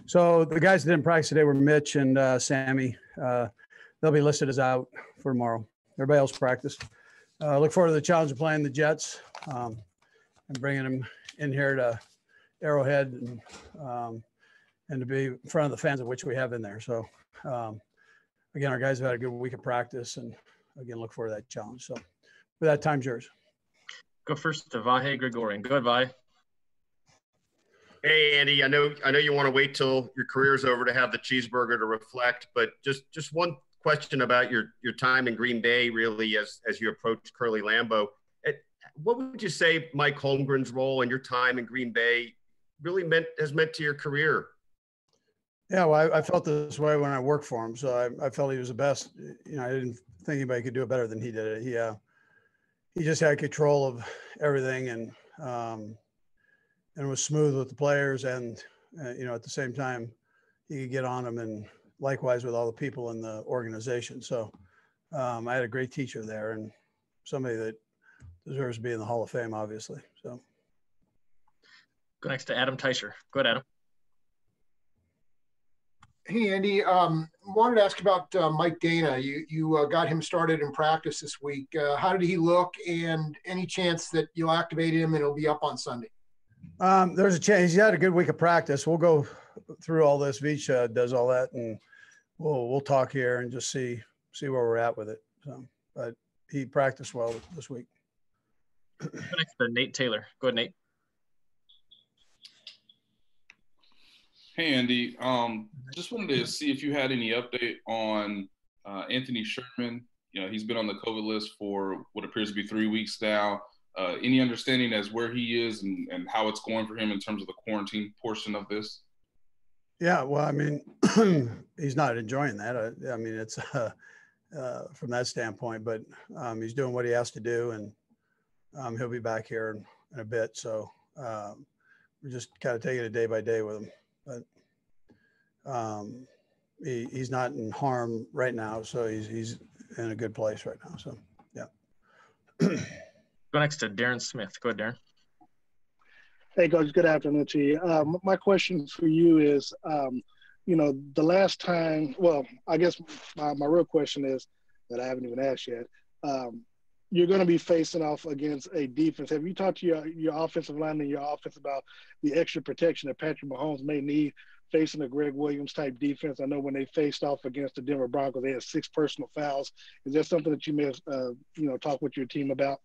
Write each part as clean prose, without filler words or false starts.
So the guys that didn't practice today were Mitch and Sammy. They'll be listed as out for tomorrow. Everybody else practiced. Look forward to the challenge of playing the Jets and bringing them in here to Arrowhead and to be in front of the fans, of which we have in there. So, again, our guys have had a good week of practice, and again, look forward to that challenge. So, with that, time's yours. Go first to Vahe Gregorian. Go ahead, Vahe. Hey, Andy, I know you want to wait till your career's over to have the cheeseburger to reflect, but just one question about your time in Green Bay, really, as you approach Curly Lambeau. What would you say Mike Holmgren's role and your time in Green Bay really has meant to your career? Yeah, well, I felt this way when I worked for him, so I felt he was the best. You know, I didn't think anybody could do it better than he did it. He just had control of everything and was smooth with the players, and at the same time, he could get on them, and likewise with all the people in the organization. So I had a great teacher there, and somebody that deserves to be in the Hall of Fame, obviously. So go next to Adam Teicher. Go ahead, Adam. Hey, Andy. Wanted to ask about Mike Dana. You got him started in practice this week. How did he look, and any chance that you'll activate him and he'll be up on Sunday? There's a chance. He had a good week of practice. We'll go through all this. Veach does all that, and we'll talk here and just see where we're at with it. So, but he practiced well this week. Go next to Nate Taylor. Go ahead, Nate. Hey, Andy. Just wanted to see if you had any update on Anthony Sherman. He's been on the COVID list for what appears to be 3 weeks now. Any understanding as where he is and how it's going for him in terms of the quarantine portion of this? Yeah, well, I mean, he's not enjoying that. I mean, it's from that standpoint, but he's doing what he has to do, and he'll be back here in a bit. So we're just kind of taking it day by day with him. But he's not in harm right now, so he's in a good place right now. So, yeah. Go next to Darren Smith. Go ahead, Darren. Hey, Coach. Good afternoon to you. My question for you is, the last time – well, I guess my real question is that I haven't even asked yet. You're going to be facing off against a defense. Have you talked to your offensive line and your offense about the extra protection that Patrick Mahomes may need facing a Greg Williams-type defense? I know when they faced off against the Denver Broncos, they had 6 personal fouls. Is that something that you may have, talked with your team about?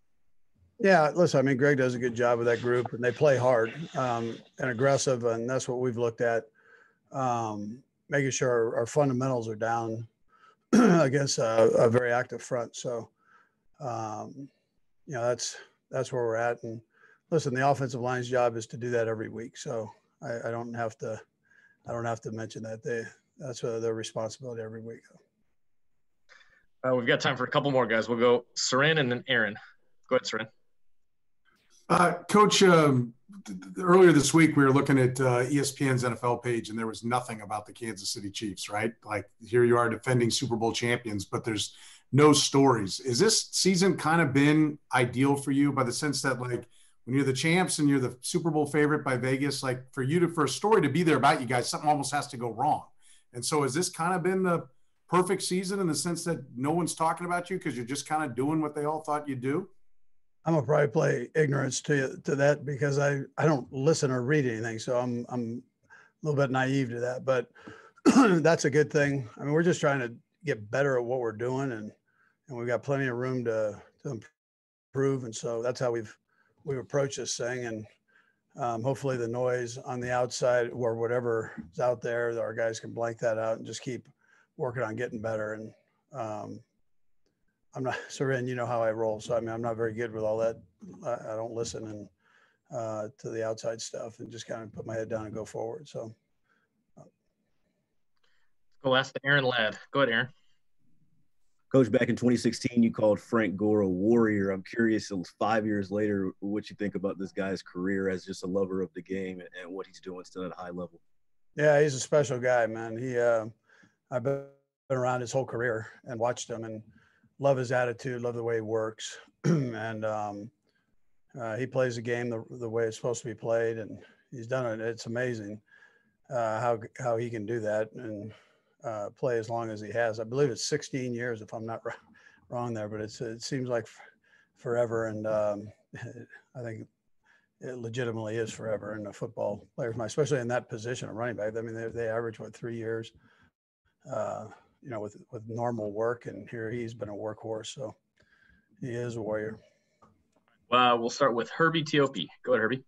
Yeah, listen, I mean, Greg does a good job with that group, and they play hard and aggressive, and that's what we've looked at, making sure our fundamentals are down against a very active front. So, that's where we're at. And listen, the offensive line's job is to do that every week. So I don't have to mention that. That's their responsibility every week. We've got time for a couple more guys. We'll go Sarin and then Aaron. Go ahead, Sarin. Coach, earlier this week, we were looking at ESPN's NFL page, and there was nothing about the Kansas City Chiefs, right? Like, here you are defending Super Bowl champions, but there's no stories. Is this season kind of been ideal for you by the sense that, like, when you're the champs and you're the Super Bowl favorite by Vegas, like, for a story to be there about you guys, something almost has to go wrong. And so has this kind of been the perfect season in the sense that no one's talking about you because you're just kind of doing what they all thought you'd do? I'm gonna probably play ignorance to that because I don't listen or read anything, so I'm a little bit naive to that. But that's a good thing. I mean, we're just trying to get better at what we're doing, and we've got plenty of room to improve, and so that's how we've approached this thing. And hopefully, the noise on the outside or whatever is out there, our guys can blank that out and just keep working on getting better. And I'm not, Sarin, you know how I roll. So, I mean, I'm not very good with all that. I don't listen to the outside stuff and just kind of put my head down and go forward. So. Go last to Aaron Ladd. Go ahead, Aaron. Coach, back in 2016, you called Frank Gore a warrior. I'm curious, 5 years later, what you think about this guy's career as just a lover of the game and what he's doing still at a high level. Yeah, he's a special guy, man. I've been around his whole career and watched him and love his attitude, love the way he works. And he plays the game the way it's supposed to be played. And he's done it. It's amazing how he can do that and play as long as he has. I believe it's 16 years, if I'm not wrong there, but it seems like forever. And I think it legitimately is forever in the football players' mind, especially in that position of running back. I mean, they average 3 years, with normal work, and here he's been a workhorse, so he is a warrior. We'll start with Herbie Teope. Go ahead, Herbie.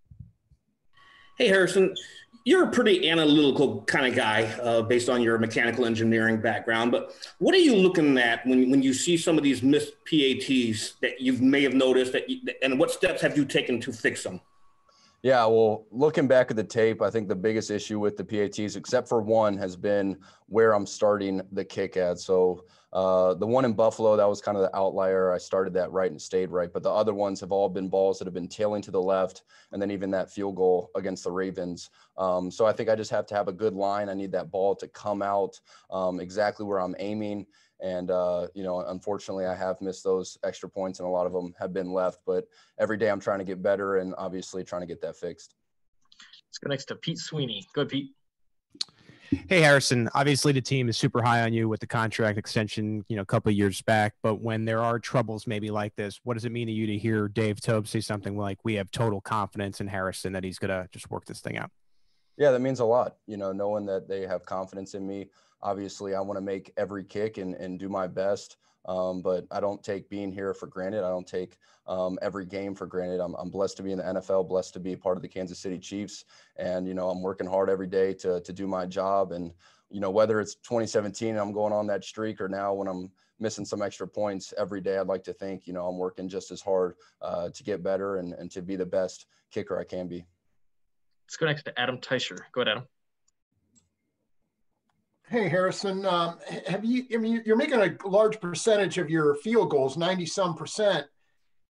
Hey, Harrison, you're a pretty analytical kind of guy based on your mechanical engineering background, but what are you looking at when you see some of these missed PATs that you may have noticed, and what steps have you taken to fix them? Yeah, well, looking back at the tape, I think the biggest issue with the PATs, except for one, has been where I'm starting the kick at. So the one in Buffalo, that was kind of the outlier. I started that right and stayed right. But the other ones have all been balls that have been tailing to the left, and then even that field goal against the Ravens. So I think I just have to have a good line. I need that ball to come out exactly where I'm aiming. And, unfortunately, I have missed those extra points, and a lot of them have been left. But every day I'm trying to get better and obviously trying to get that fixed. Let's go next to Pete Sweeney. Go ahead, Pete. Hey, Harrison, obviously the team is super high on you with the contract extension, a couple of years back. But when there are troubles maybe like this, what does it mean to you to hear Dave Toub say something like, we have total confidence in Harrison that he's going to just work this thing out? Yeah, that means a lot, knowing that they have confidence in me. Obviously, I want to make every kick and do my best, but I don't take being here for granted. I don't take every game for granted. I'm blessed to be in the NFL, blessed to be part of the Kansas City Chiefs, and I'm working hard every day to do my job. And whether it's 2017 and I'm going on that streak, or now when I'm missing some extra points every day, I'd like to think I'm working just as hard to get better and to be the best kicker I can be. Let's go next to Adam Teicher. Go ahead, Adam. Hey, Harrison, you're making a large percentage of your field goals, 90-some%.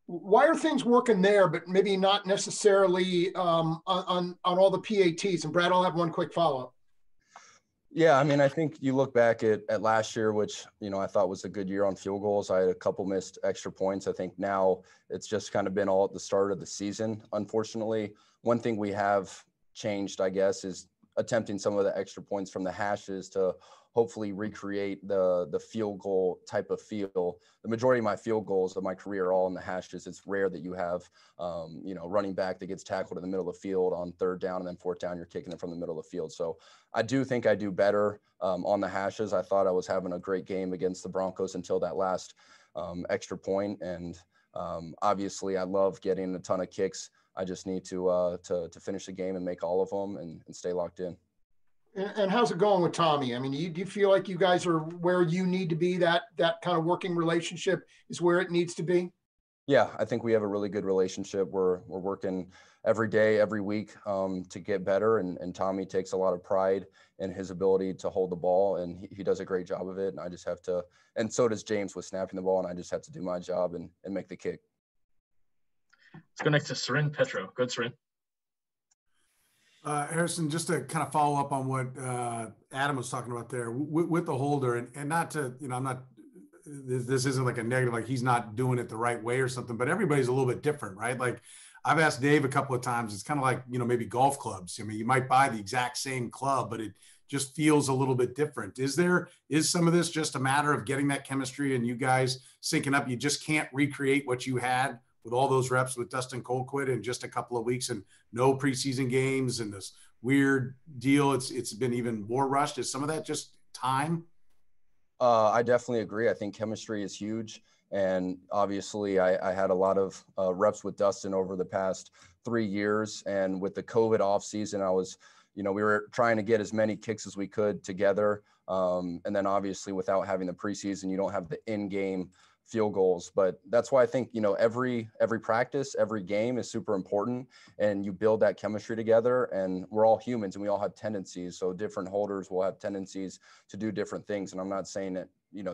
Why are things working there, but maybe not necessarily on all the PATs? And Brad, I'll have one quick follow-up. Yeah, I think you look back at last year, which, I thought was a good year on field goals. I had a couple missed extra points. I think now it's just kind of been all at the start of the season. Unfortunately, one thing we have changed, I guess, is attempting some of the extra points from the hashes to hopefully recreate the field goal type of feel. The majority of my field goals of my career are all in the hashes. It's rare that you have, running back that gets tackled in the middle of the field on third down, and then fourth down, you're kicking it from the middle of the field. So I do think I do better on the hashes. I thought I was having a great game against the Broncos until that last extra point. And obviously I love getting a ton of kicks. I just need to finish the game and make all of them and stay locked in. And how's it going with Tommy? Do you feel like you guys are where you need to be? That kind of working relationship is where it needs to be? Yeah, I think we have a really good relationship. We're working every day, every week to get better. And Tommy takes a lot of pride in his ability to hold the ball, and he does a great job of it. And I just have to, and so does James with snapping the ball, and I just have to do my job and make the kick. Let's go next to Seren Petro. Good, Seren. Harrison, just to kind of follow up on what Adam was talking about there with the holder, and not to, I'm not, this isn't like a negative, like he's not doing it the right way or something, but everybody's a little bit different, right? Like I've asked Dave a couple of times, it's kind of like, maybe golf clubs. You might buy the exact same club, but it just feels a little bit different. Is some of this just a matter of getting that chemistry and you guys syncing up? You just can't recreate what you had with all those reps with Dustin Colquitt in just a couple of weeks and no preseason games and this weird deal. It's been even more rushed. Is some of that just time? I definitely agree. I think chemistry is huge. And obviously I had a lot of reps with Dustin over the past 3 years. And with the COVID off season, I was, we were trying to get as many kicks as we could together. And then obviously without having the preseason, you don't have the in-game field goals. But that's why I think, every practice, every game is super important, and you build that chemistry together. And we're all humans and we all have tendencies. So different holders will have tendencies to do different things. And I'm not saying that,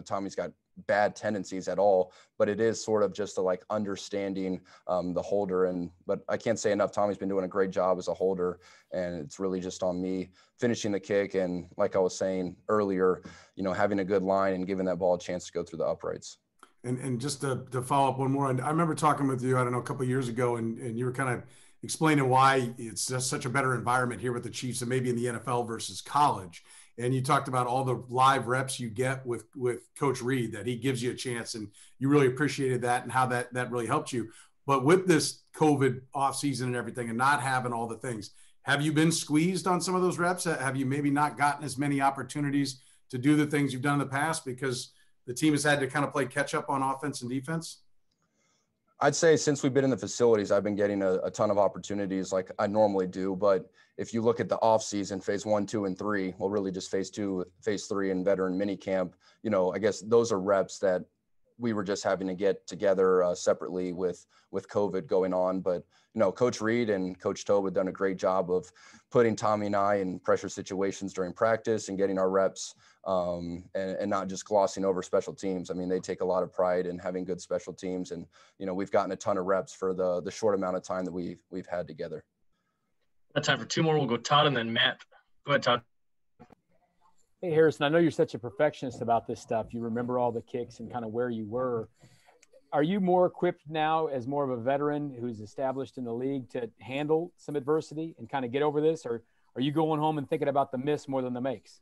Tommy's got bad tendencies at all, but it is sort of just understanding the holder. But I can't say enough. Tommy's been doing a great job as a holder, and it's really just on me finishing the kick. And like I was saying earlier, having a good line and giving that ball a chance to go through the uprights. And just to follow up one more, and I remember talking with you, I don't know, a couple of years ago, and you were kind of explaining why it's just such a better environment here with the Chiefs and maybe in the NFL versus college. And you talked about all the live reps you get with Coach Reid, that he gives you a chance, and you really appreciated that and how that really helped you. But with this COVID offseason and everything and not having all the things, have you been squeezed on some of those reps? Have you maybe not gotten as many opportunities to do the things you've done in the past because the team has had to kind of play catch up on offense and defense? I'd say since we've been in the facilities, I've been getting a ton of opportunities like I normally do. But if you look at the off season, phase 1, 2, and 3, well, really just phase 2, phase 3, and veteran mini camp, I guess those are reps that we were just having to get together separately with COVID going on. But, Coach Reid and Coach Tobe have done a great job of putting Tommy and I in pressure situations during practice and getting our reps and not just glossing over special teams. I mean, they take a lot of pride in having good special teams. And, we've gotten a ton of reps for the short amount of time that we've had together. Got time for 2 more. We'll go Todd and then Matt. Go ahead, Todd. Hey, Harrison, I know you're such a perfectionist about this stuff. You remember all the kicks and kind of where you were. Are you more equipped now as more of a veteran who's established in the league to handle some adversity and kind of get over this? Or are you going home and thinking about the miss more than the makes?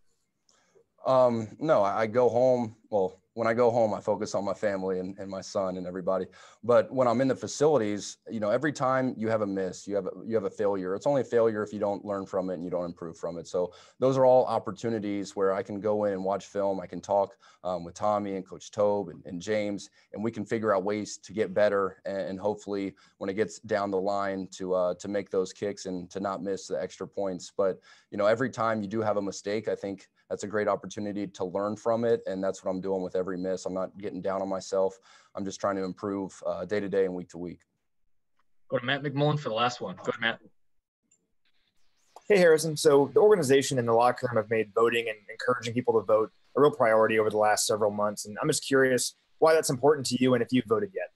No, I go home. Well, when I go home, I focus on my family and my son and everybody. But when I'm in the facilities, every time you have a miss, you have a failure. It's only a failure if you don't learn from it and you don't improve from it. So those are all opportunities where I can go in and watch film. I can talk with Tommy and Coach Tobe and James, and we can figure out ways to get better. And hopefully when it gets down the line to make those kicks and to not miss the extra points. But, every time you do have a mistake, I think that's a great opportunity to learn from it. And that's what I'm doing with every miss. I'm not getting down on myself. I'm just trying to improve day to day and week to week. Go to Matt McMullen for the last one. Go ahead, Matt. Hey, Harrison. So the organization and the locker room have made voting and encouraging people to vote a real priority over the last several months. And I'm just curious why that's important to you and if you've voted yet.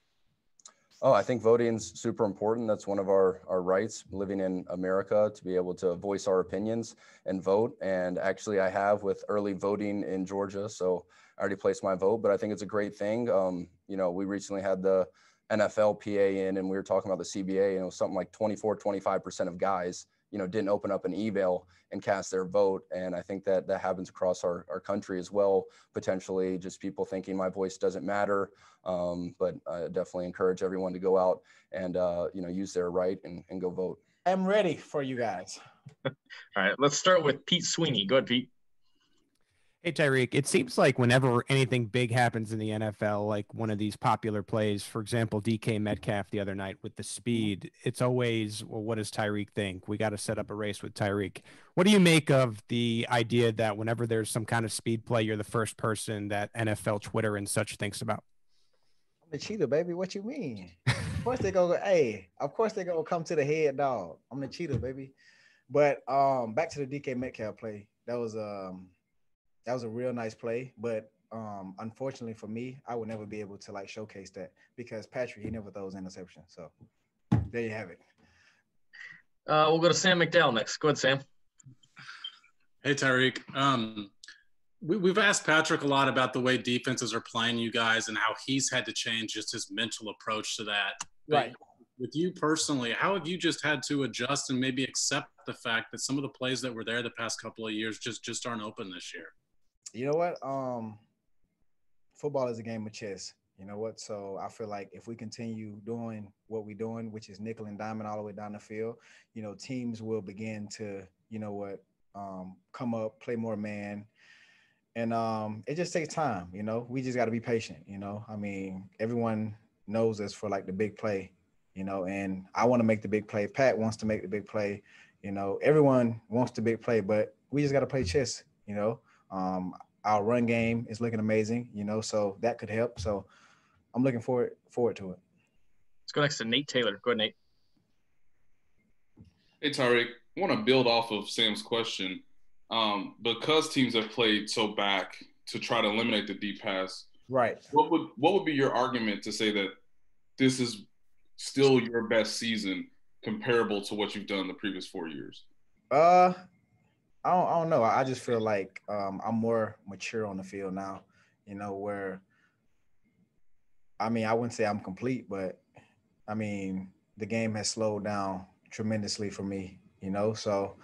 Oh, I think voting's super important. That's one of our rights living in America, to be able to voice our opinions and vote. And actually I have with early voting in Georgia. So I already placed my vote, but I think it's a great thing. We recently had the NFLPA in and we were talking about the CBA, and it was something like 25% of guys, didn't open up an email and cast their vote. And I think that happens across our country as well, potentially just people thinking my voice doesn't matter. But I definitely encourage everyone to go out and, use their right and go vote. I'm ready for you guys. All right, let's start with Pete Sweeney. Go ahead, Pete. Hey, Tyreek, it seems like whenever anything big happens in the NFL, like one of these popular plays, for example, DK Metcalf the other night with the speed, it's always, well, what does Tyreek think? We got to set up a race with Tyreek. What do you make of the idea that whenever there's some kind of speed play, you're the first person that NFL Twitter and such thinks about? I'm the cheetah, baby. What you mean? Of course they go, hey, of course they gonna come to the head, dog. I'm the cheetah, baby. But back to the DK Metcalf play. That was a real nice play, but unfortunately for me, I would never be able to showcase that because Patrick, he never throws interception. So there you have it. We'll go to Sam McDowell next. Go ahead, Sam. Hey, Tyreek. We've asked Patrick a lot about the way defenses are playing you guys and how he's had to change just his mental approach to that. Right. But with you personally, how have you just had to adjust and maybe accept the fact that some of the plays that were there the past couple of years just aren't open this year? You know what? Football is a game of chess. You know what? So I feel like if we continue doing what we're doing, which is nickel and diamond all the way down the field, teams will begin to, come up, play more man. And it just takes time, we just got to be patient, I mean, everyone knows us for the big play, and I want to make the big play. Pat wants to make the big play, everyone wants the big play, but we just got to play chess, our run game is looking amazing, so that could help. So I'm looking forward to it. Let's go next to Nate Taylor. Go ahead, Nate. Hey, Tyreek, I want to build off of Sam's question. Because teams have played so back to try to eliminate the deep pass, right? What would be your argument to say that this is still your best season comparable to what you've done the previous 4 years? I don't know. I just feel like I'm more mature on the field now, where, I mean, I wouldn't say I'm complete, but I mean, the game has slowed down tremendously for me, you know. So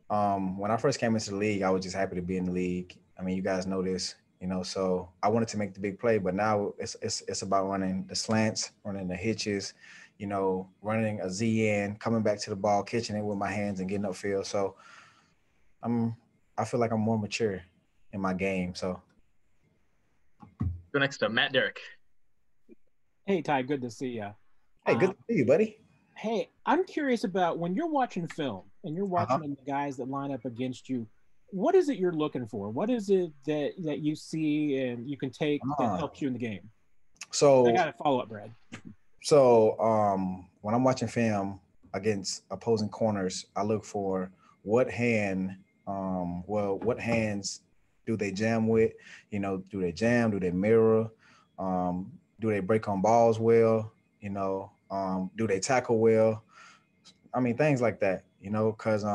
when I first came into the league, I was just happy to be in the league. I mean, you guys know this, you know, so I wanted to make the big play, but now it's about running the slants, running the hitches, you know, running a ZN, coming back to the ball, catching it with my hands and getting upfield. So I feel like I'm more mature in my game. So Go next to Matt Derrick. Hey, Ty, good to see you. Hey, good to see you, buddy. Hey, I'm curious about when you're watching film and you're watching the guys that line up against you, what is it you're looking for? What is it that you see and you can take that helps you in the game? So I got a follow-up, Brad. So when I'm watching film against opposing corners, I look for what hands do they jam with? You know, do they jam? Do they mirror? Do they break on balls well? You know, do they tackle well? I mean, things like that, you know, because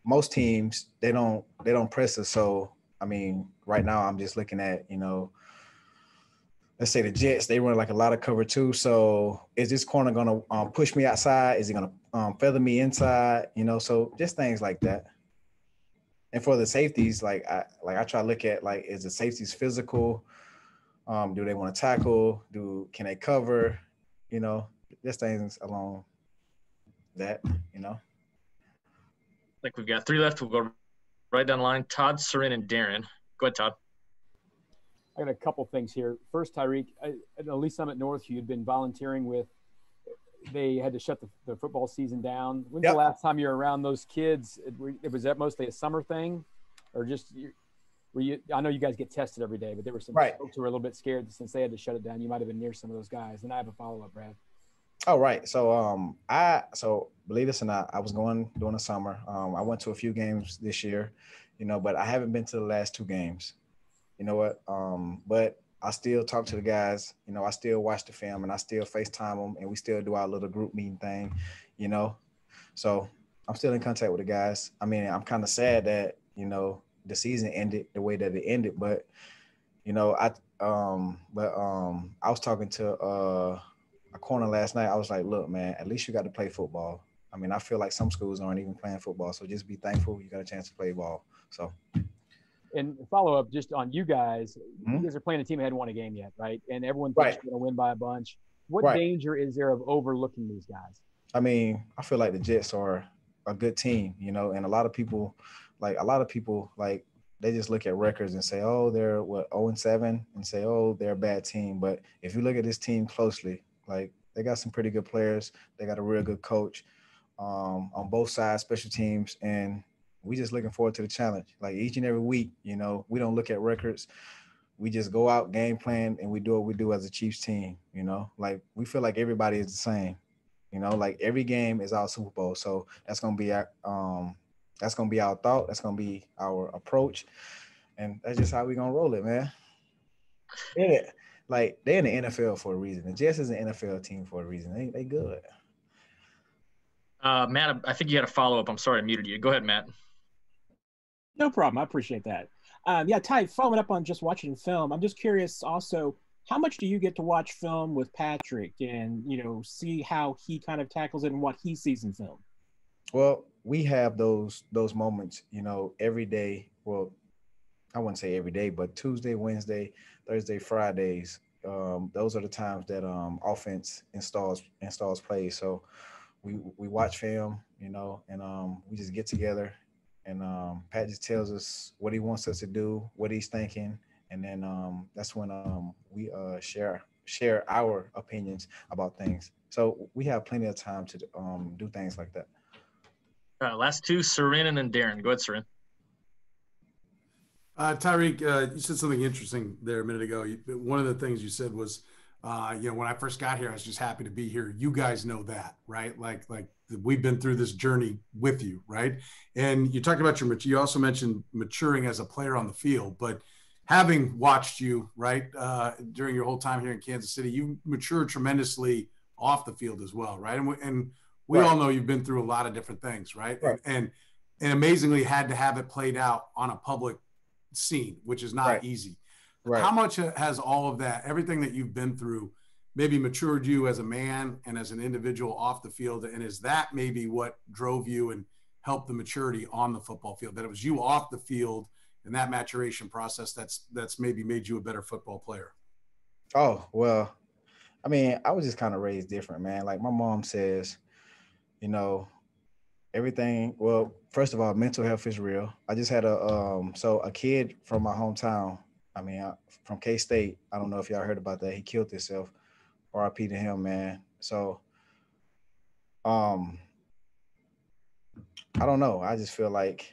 most teams, they don't press us. So, I mean, right now I'm just looking at, you know, let's say the Jets, they run like a lot of cover too. So is this corner going to push me outside? Is he going to feather me inside? You know, so just things like that. And for the safeties, I try to look at, like, is the safeties physical? Do they want to tackle? Can they cover? You know, just things along that, you know. Like we've got 3 left. We'll go right down the line. Todd, Sarin, and Darren. Go ahead, Todd. I got a couple things here. First, Tyreek, at Lee Summit North, you'd been volunteering with. They had to shut the football season down. When's the last time you were around those kids? Was that mostly a summer thing, or just were you? I know you guys get tested every day, but there were some folks who were a little bit scared since they had to shut it down. You might have been near some of those guys. And I have a follow-up, Brad. Oh, right. So so believe this or not, I was going during the summer. I went to a few games this year, you know, but I haven't been to the last 2 games. You know what? But I still talk to the guys, you know, I still watch the film and I still FaceTime them and we still do our little group meeting thing, you know? So I'm still in contact with the guys. I mean, I'm kind of sad that, you know, the season ended the way that it ended, but, you know, I was talking to a corner last night. I was like, look, man, at least you got to play football. I mean, I feel like some schools aren't even playing football. So just be thankful you got a chance to play ball. So. And follow up just on you guys. You guys are playing a team that hadn't won a game yet, right? And everyone thinks you're going to win by a bunch. What danger is there of overlooking these guys? I mean, I feel like the Jets are a good team, you know, and a lot of people, they just look at records and say, oh, they're 0-7 and say, oh, they're a bad team. But if you look at this team closely, like, they got some pretty good players. They got a real good coach on both sides, special teams, and we just looking forward to the challenge. Like, each and every week, you know, we don't look at records. We just go out, game plan, and we do what we do as a Chiefs team, you know. Like, we feel like everybody is the same, you know. Like, every game is our Super Bowl. So that's going to be our thought. That's going to be our approach. And that's just how we're going to roll it, man. Yeah. Like, they're in the NFL for a reason. The Jets is an NFL team for a reason. They good. Matt, I think you had a follow-up. I'm sorry I muted you. Go ahead, Matt. No problem. I appreciate that. Yeah, Ty, following up on just watching film, I'm just curious also, how much do you get to watch film with Patrick and, you know, see how he kind of tackles it and what he sees in film? Well, we have those moments, you know, every day. Well, I wouldn't say every day, but Tuesday, Wednesday, Thursday, Fridays. Those are the times that offense installs plays. So we watch film, you know, and we just get together. And Pat just tells us what he wants us to do, what he's thinking, and then that's when we share our opinions about things. So we have plenty of time to do things like that. Last 2, Sarin and then Darren. Go ahead, Sarin. Tyreek, you said something interesting there a minute ago. One of the things you said was, you know, when I first got here, I was just happy to be here. You guys know that, right? Like we've been through this journey with you, right? And you talked about you also mentioned maturing as a player on the field, but having watched you, right, during your whole time here in Kansas City, you matured tremendously off the field as well, right? And we all know you've been through a lot of different things, right? And amazingly had to have it played out on a public scene, which is not easy. How much has all of that, everything that you've been through, maybe matured you as a man and as an individual off the field? And is that maybe what drove you and helped the maturity on the football field, that it was you off the field and that maturation process that's maybe made you a better football player? Oh, well, I mean, I was just kind of raised different, man. Like my mom says, you know, everything. Well, first of all, mental health is real. I just had a kid from my hometown. I mean, from K-State. I don't know if y'all heard about that. He killed himself. RIP to him, man. So, I don't know. I just feel like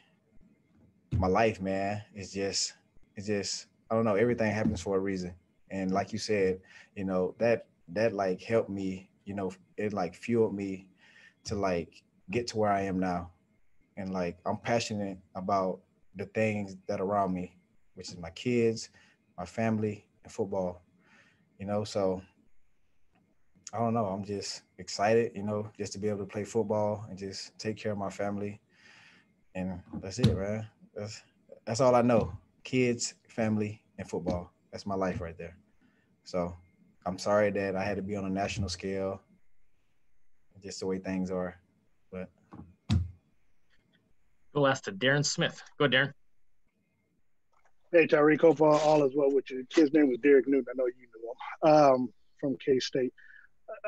my life, man, it's just, I don't know. Everything happens for a reason. And like you said, you know, that like helped me, you know, it like fueled me to like get to where I am now. And like, I'm passionate about the things that are around me, which is my kids, my family, and football, you know? So I don't know. I'm just excited, you know, just to be able to play football and just take care of my family. And that's it, man. That's all I know. Kids, family, and football. That's my life right there. So I'm sorry that I had to be on a national scale, just the way things are. But Go last to Darren Smith. Go ahead, Darren. Hey, Tyreek, hope all is well with you. His name was Derek Newton. I know you knew him from K-State.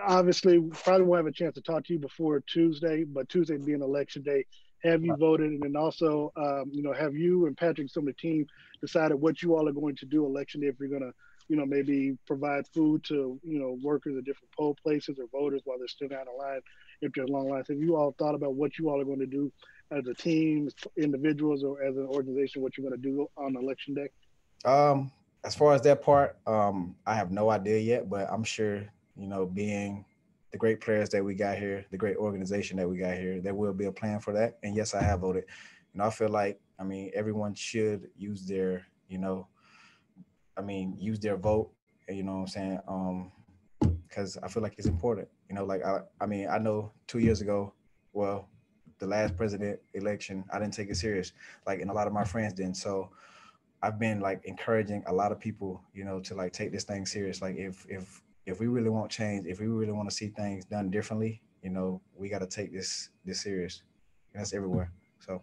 Obviously, probably won't have a chance to talk to you before Tuesday, but Tuesday being election day, have you voted? And then also, you know, have you and Patrick, some of the team, decided what you all are going to do election day, if you're going to, you know, maybe provide food to, you know, workers at different poll places or voters while they're still down the line, if there's long lines? Have you all thought about what you all are going to do as a team, individuals, or as an organization, what you're going to do on election day? As far as that part, I have no idea yet, but I'm sure, you know, being the great players that we got here, the great organization that we got here, there will be a plan for that. And yes, I have voted. You know, I feel like, I mean, everyone should use their, you know, use their vote, you know what I'm saying? Because I feel like it's important. You know, like, I mean, I know 2 years ago, well, the last president election, I didn't take it serious, like, and a lot of my friends didn't. So I've been like encouraging a lot of people, you know, to like take this thing serious. Like if we really want change, if we really want to see things done differently, you know, we got to take this serious. And that's everywhere. So